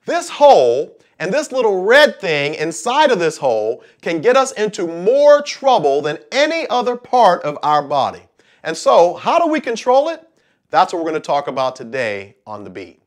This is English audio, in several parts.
This hole and this little red thing inside of this hole can get us into more trouble than any other part of our body. And so, how do we control it? That's what we're going to talk about today on The Beat.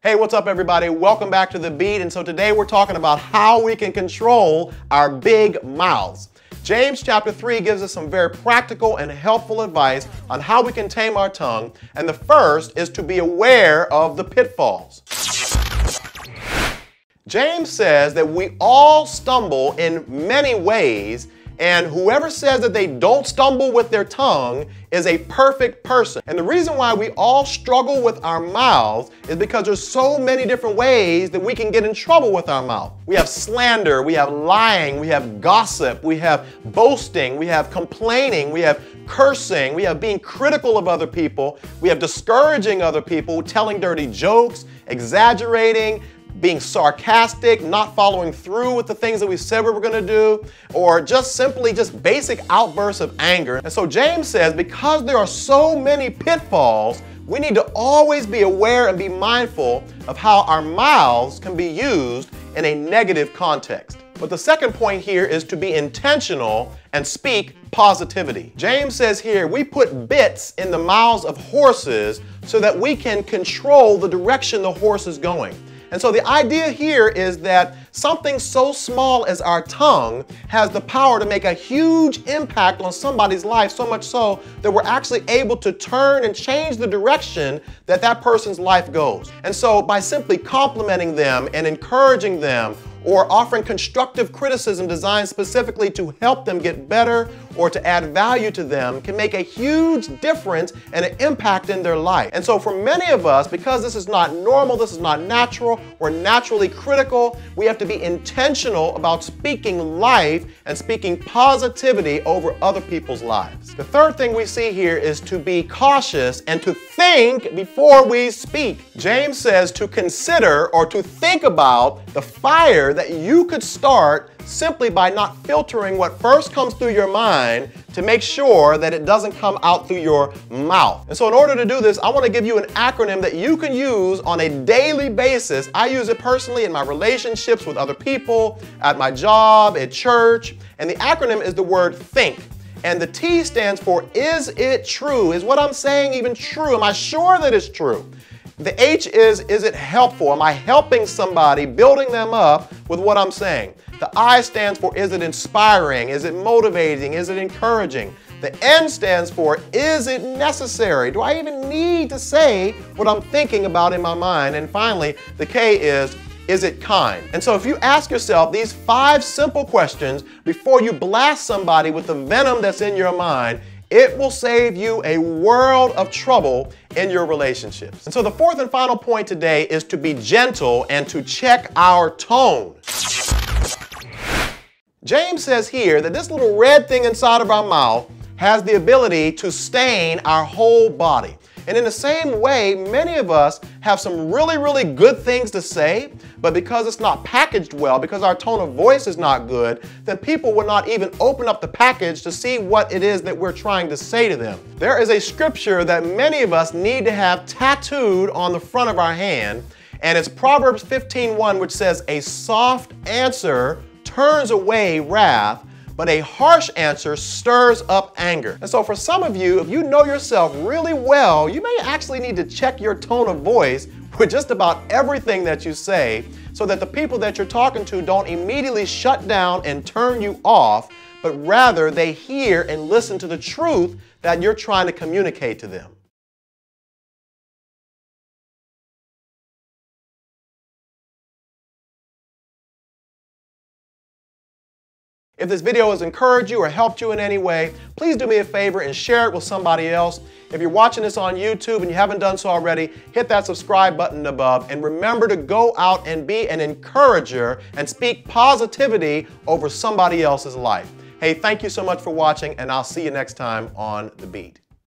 Hey, what's up everybody? Welcome back to The Beat. And so today we're talking about how we can control our big mouths. James chapter 3 gives us some very practical and helpful advice on how we can tame our tongue. And the first is to be aware of the pitfalls. James says that we all stumble in many ways, and whoever says that they don't stumble with their tongue is a perfect person. And the reason why we all struggle with our mouths is because there's so many different ways that we can get in trouble with our mouth. We have slander, we have lying, we have gossip, we have boasting, we have complaining, we have cursing, we have being critical of other people, we have discouraging other people, telling dirty jokes, exaggerating, being sarcastic, not following through with the things that we said we were going to do, or just simply basic outbursts of anger. And so James says because there are so many pitfalls, we need to always be aware and be mindful of how our mouths can be used in a negative context. But the second point here is to be intentional and speak positivity. James says here, we put bits in the mouths of horses so that we can control the direction the horse is going. And so the idea here is that something so small as our tongue has the power to make a huge impact on somebody's life, so much so that we're actually able to turn and change the direction that that person's life goes. And so by simply complimenting them and encouraging them, or offering constructive criticism designed specifically to help them get better or to add value to them can make a huge difference and an impact in their life. And so for many of us, because this is not normal, this is not natural, we're naturally critical, we have to be intentional about speaking life and speaking positivity over other people's lives. The third thing we see here is to be cautious and to think before we speak. James says to consider or to think about the fire that you could start simply by not filtering what first comes through your mind to make sure that it doesn't come out through your mouth. And so in order to do this, I want to give you an acronym that you can use on a daily basis. I use it personally in my relationships with other people, at my job, at church, and the acronym is the word THINK. And the T stands for, is it true? Is what I'm saying even true? Am I sure that it's true? The H is it helpful? Am I helping somebody, building them up with what I'm saying? The I stands for, is it inspiring? Is it motivating? Is it encouraging? The N stands for, is it necessary? Do I even need to say what I'm thinking about in my mind? And finally, the K is it kind? And so if you ask yourself these 5 simple questions before you blast somebody with the venom that's in your mind, it will save you a world of trouble in your relationships. And so the fourth and final point today is to be gentle and to check our tone. James says here that this little red thing inside of our mouth has the ability to stain our whole body. And in the same way, many of us have some really good things to say, but because it's not packaged well, because our tone of voice is not good, then people will not even open up the package to see what it is that we're trying to say to them. There is a scripture that many of us need to have tattooed on the front of our hand, and it's Proverbs 15:1, which says, a soft answer turns away wrath, but a harsh answer stirs up anger. And so for some of you, if you know yourself really well, you may actually need to check your tone of voice with just about everything that you say so that the people that you're talking to don't immediately shut down and turn you off, but rather they hear and listen to the truth that you're trying to communicate to them. If this video has encouraged you or helped you in any way, please do me a favor and share it with somebody else. If you're watching this on YouTube and you haven't done so already, hit that subscribe button above and remember to go out and be an encourager and speak positivity over somebody else's life. Hey, thank you so much for watching, and I'll see you next time on The Beat.